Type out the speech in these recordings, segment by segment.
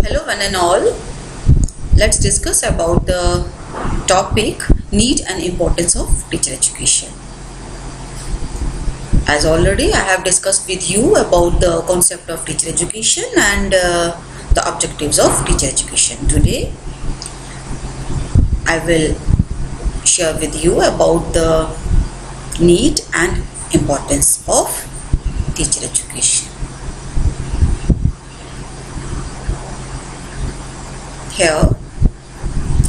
Hello one and all. Let's discuss about the topic need and importance of teacher education. As already I have discussed with you about the concept of teacher education and the objectives of teacher education. Today I will share with you about the need and importance of teacher education. Here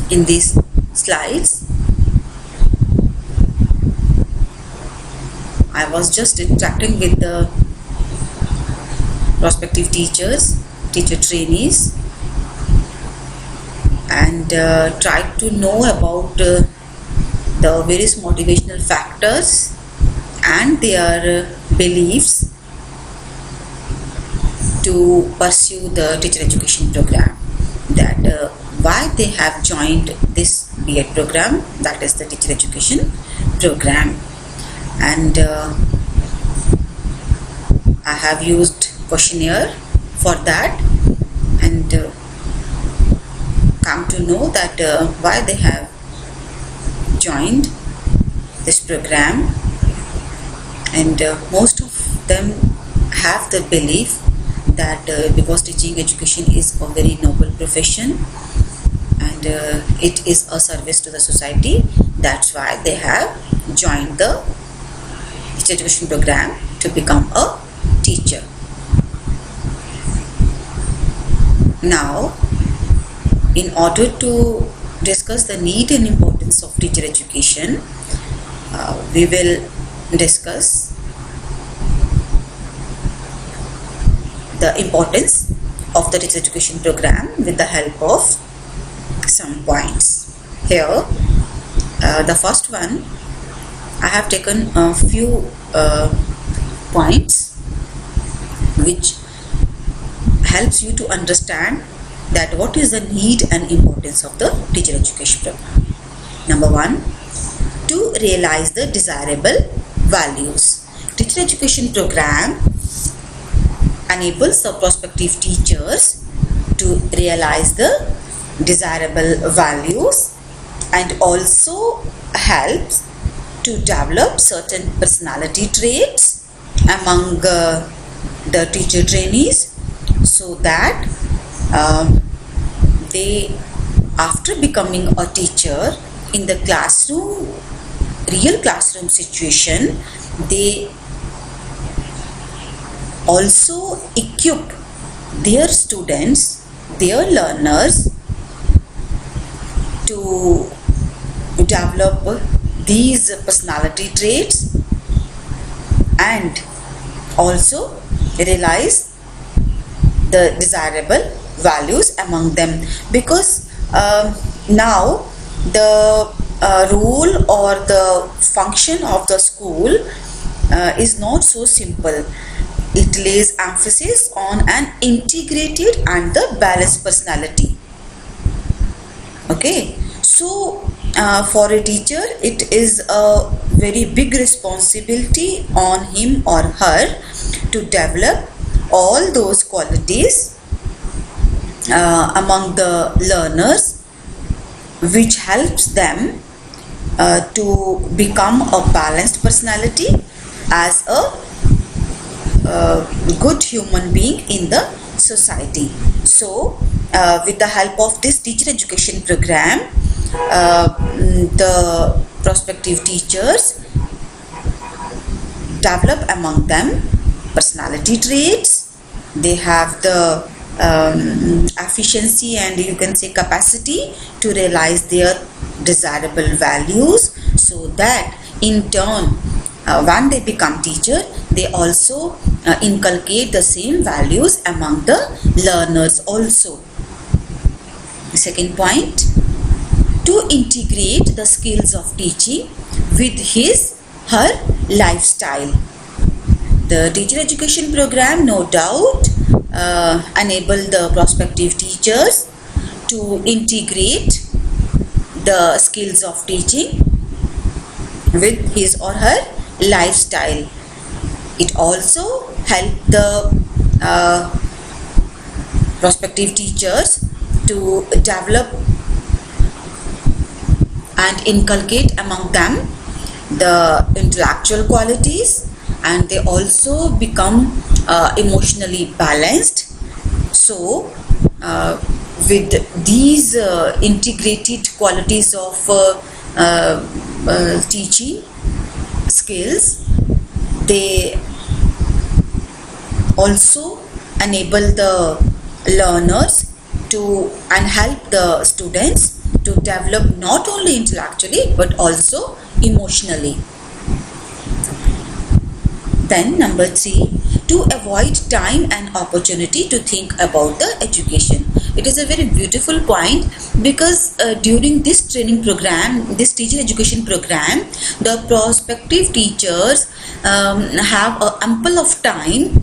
in these slides, I was just interacting with the prospective teachers, teacher trainees, and tried to know about the various motivational factors and their beliefs to pursue the teacher education program. That why they have joined this B.Ed program, that is the teacher education program. And I have used questionnaire for that and come to know that why they have joined this program, and most of them have the belief that because teaching education is a very noble profession and it is a service to the society, that's why they have joined the teacher education program to become a teacher. Now, in order to discuss the need and importance of teacher education, we will discuss the importance of the teacher education program with the help of some points. Here, the first one, I have taken a few points which helps you to understand that what is the need and importance of the teacher education program. Number one, to realize the desirable values. Teacher education program enables the prospective teachers to realize the desirable values and also helps to develop certain personality traits among the teacher trainees, so that they, after becoming a teacher in the classroom, real classroom situation, they also equip their students, their learners, to develop these personality traits and also realize the desirable values among them. Because now the role or the function of the school is not so simple. It lays emphasis on an integrated and the balanced personality. Okay, so for a teacher, it is a very big responsibility on him or her to develop all those qualities among the learners, which helps them to become a balanced personality as a good human being in the society. So with the help of this teacher education program, the prospective teachers develop among them personality traits. They have the efficiency and you can say capacity to realize their desirable values, so that in turn when they become teacher, they also inculcate the same values among the learners also. The second point, to integrate the skills of teaching with her lifestyle. The teacher education program, no doubt, enable the prospective teachers to integrate the skills of teaching with his or her lifestyle. It also help the prospective teachers to develop and inculcate among them the intellectual qualities, and they also become emotionally balanced. So with these integrated qualities of teaching skills, they also enable the learners to and help the students to develop not only intellectually but also emotionally. Then number 3, to avoid time and opportunity to think about the education. It is a very beautiful point, because during this training program, this teacher education program, the prospective teachers have ample of time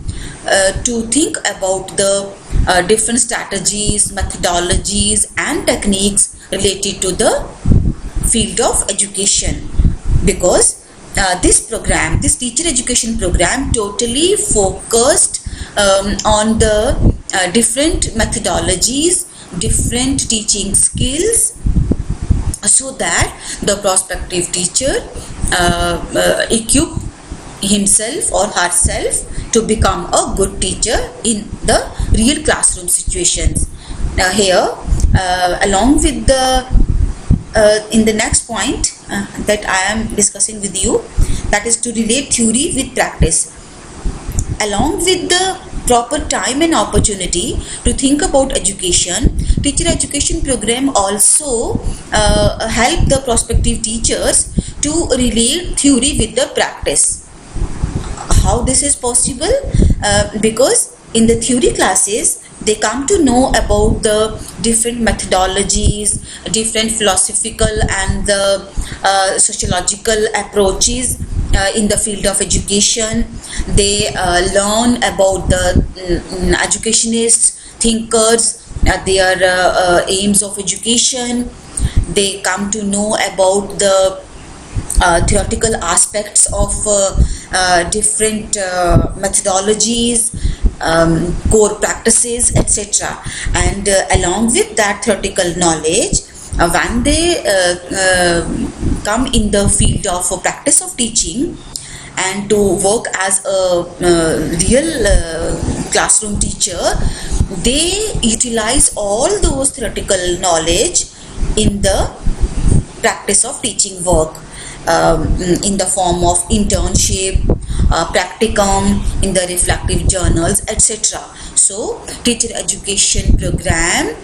to think about the different strategies, methodologies and techniques related to the field of education, because this program, this teacher education program, totally focused on the different methodologies, different teaching skills, so that the prospective teacher equip himself or herself to become a good teacher in the real classroom situations. Here, along with the in the next point that I am discussing with you, that is to relate theory with practice. Along with the proper time and opportunity to think about education, teacher education program also help the prospective teachers to relate theory with the practice. How this is possible? Because in the theory classes, they come to know about the different methodologies, different philosophical and the sociological approaches in the field of education. They learn about the educationists, thinkers, their aims of education. They come to know about the theoretical aspects of different methodologies, core practices, etc. And along with that theoretical knowledge, when they come in the field of practice of teaching and to work as a real classroom teacher, they utilize all those theoretical knowledge in the practice of teaching work, in the form of internship, practicum, in the reflective journals, etc. So teacher education program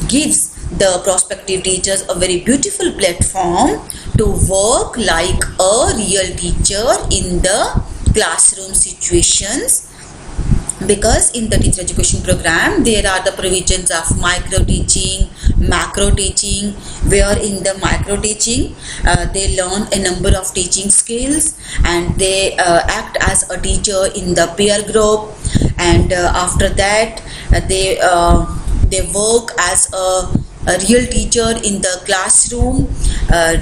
gives the prospective teachers a very beautiful platform to work like a real teacher in the classroom situations, because in the teacher education program there are the provisions of micro teaching, macro teaching, where in the micro teaching they learn a number of teaching skills and they act as a teacher in the peer group, and after that they work as a real teacher in the classroom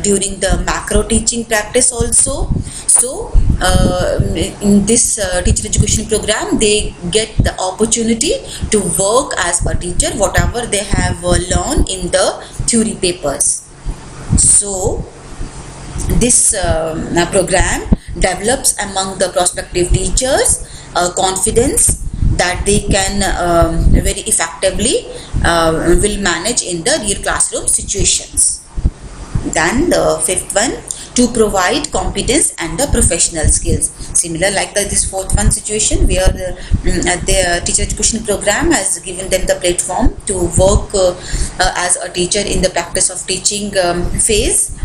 during the macro teaching practice also. So in this teacher education program, they get the opportunity to work as a teacher, whatever they have learned in the theory papers. So this program develops among the prospective teachers confidence that they can very effectively will manage in the real classroom situations. Then the fifth one, to provide competence and the professional skills. Similar like this fourth one situation, where the teacher education program has given them the platform to work as a teacher in the practice of teaching phase.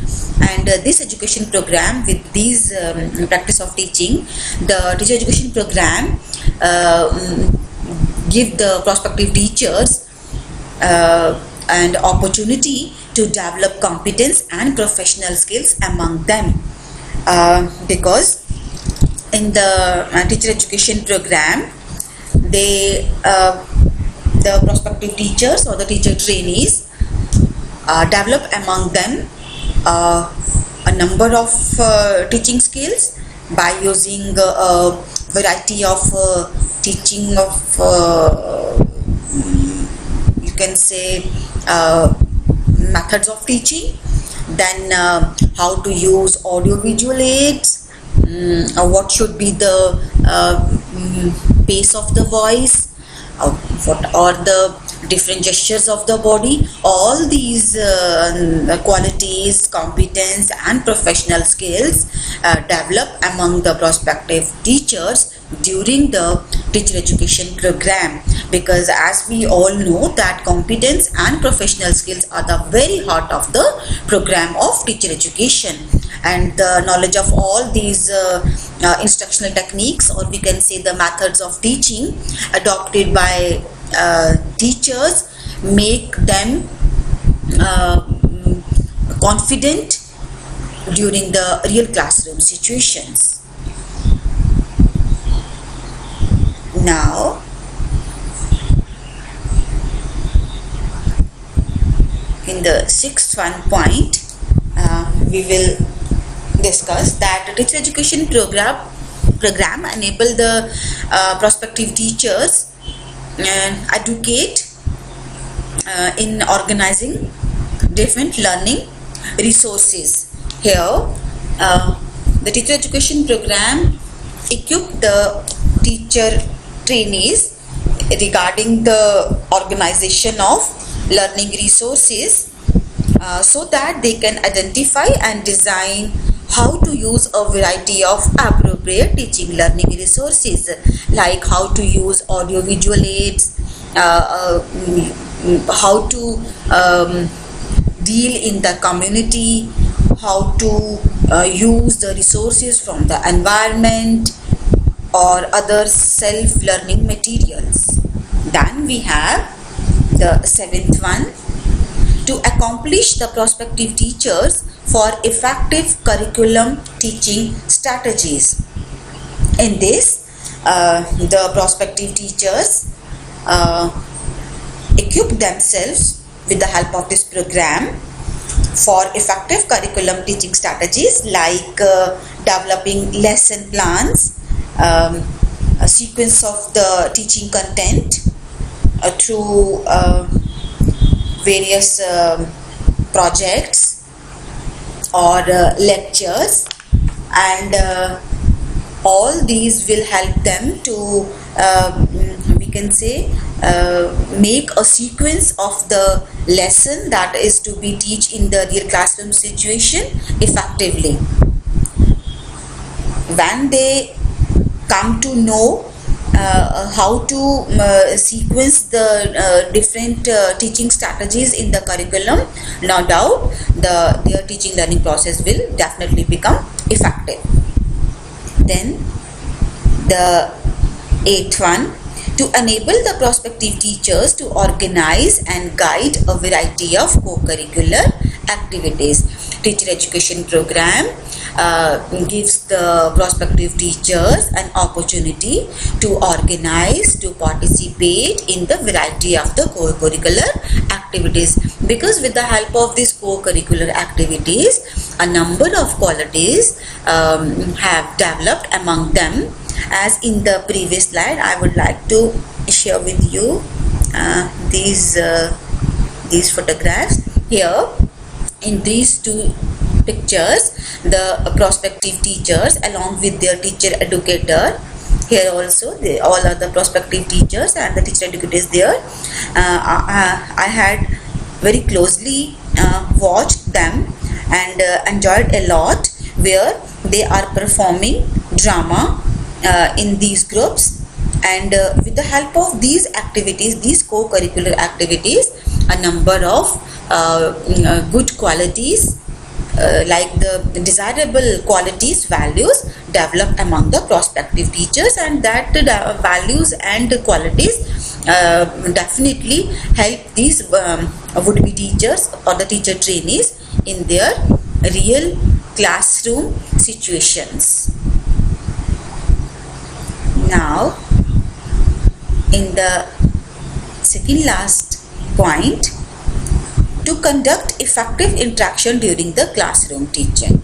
And this education program, with these practice of teaching, the teacher education program give the prospective teachers an opportunity to develop competence and professional skills among them, because in the teacher education program, they the prospective teachers or the teacher trainees develop among them a number of teaching skills by using a variety of teaching of can say methods of teaching, then how to use audio-visual aids, what should be the pace of the voice, what are the different gestures of the body. All these qualities, competence and professional skills develop among the prospective teachers during the teacher education program, because as we all know that competence and professional skills are the very heart of the program of teacher education, and the knowledge of all these instructional techniques, or we can say the methods of teaching adopted by teachers, make them confident during the real classroom situations. Now, in the sixth point, we will discuss that the teacher education program enable the prospective teachers educate in organizing different learning resources. Here, the teacher education program equip the teacher trainees regarding the organization of learning resources so that they can identify and design how to use a variety of appropriate teaching learning resources, like how to use audio-visual aids, how to deal in the community, how to use the resources from the environment or other self-learning materials. Then we have the seventh one, to accomplish the prospective teachers for effective curriculum teaching strategies. In this, the prospective teachers equip themselves with the help of this program for effective curriculum teaching strategies, like developing lesson plans, a sequence of the teaching content through various projects or lectures, and all these will help them to we can say make a sequence of the lesson that is to be taught in the real classroom situation effectively. When they come to know how to sequence the different teaching strategies in the curriculum, no doubt their teaching learning process will definitely become effective. Then the eighth one, to enable the prospective teachers to organize and guide a variety of co-curricular activities. Teacher education program gives the prospective teachers an opportunity to organize, to participate in the variety of the co-curricular activities, because with the help of these co-curricular activities, a number of qualities have developed among them. As in the previous slide, I would like to share with you these photographs. Here in these two pictures, the prospective teachers along with their teacher educator. Here also all are the prospective teachers and the teacher educators there. I had very closely watched them and enjoyed a lot, where they are performing drama in these groups, and with the help of these activities, these co-curricular activities, a number of good qualities like the desirable qualities, values develop among the prospective teachers, and that values and qualities definitely help these would-be teachers or the teacher trainees in their real classroom situations. Now, in the second last point, to conduct effective interaction during the classroom teaching.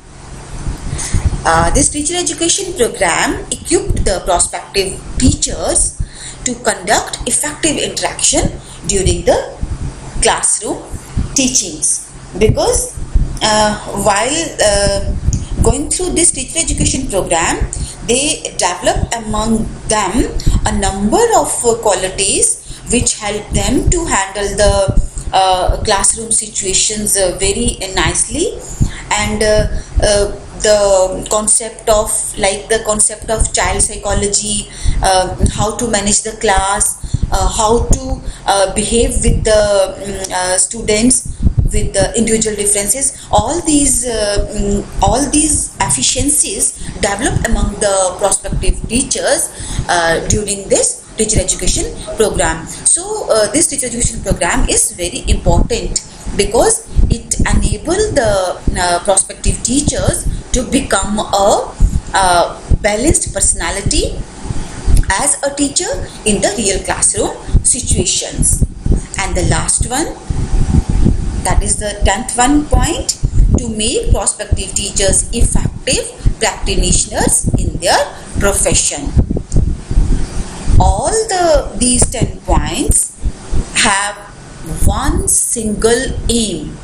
This teacher education program equipped the prospective teachers to conduct effective interaction during the classroom teachings, because while going through this teacher education program, they develop among them a number of qualities which help them to handle the classroom situations very nicely, and the concept of child psychology, how to manage the class, how to behave with the students with the individual differences. All these efficiencies develop among the prospective teachers during this teacher education program. So this teacher education program is very important because it enables the prospective teachers to become a balanced personality as a teacher in the real classroom situations. And the last one, that is the 10th one point, to make prospective teachers effective practitioners in their profession. All these 10 points have one single aim.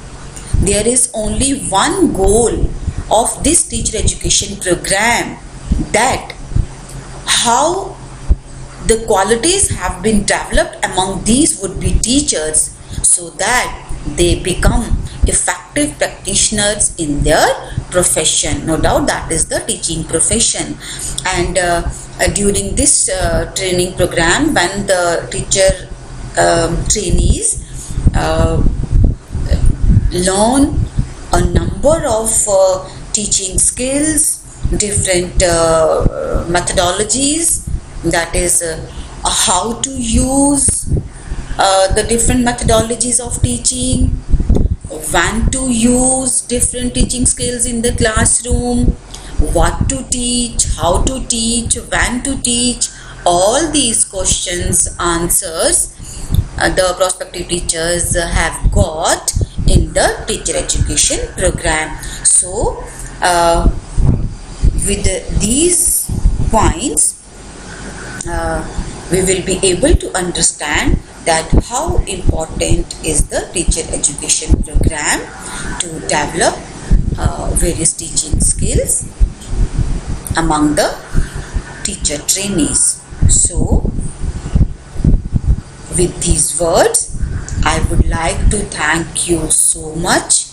There is only one goal of this teacher education program, that how the qualities have been developed among these would-be teachers so that they become effective practitioners in their profession. No doubt that is the teaching profession. And during this training program, when the teacher trainees learn a number of teaching skills, different methodologies, that is how to use the different methodologies of teaching, when to use different teaching skills in the classroom, what to teach, how to teach, when to teach. All these questions, answers the prospective teachers have got in the teacher education program. So with these points, we will be able to understand that how important is the teacher education program to develop various teaching skills among the teacher trainees. So with these words, I would like to thank you so much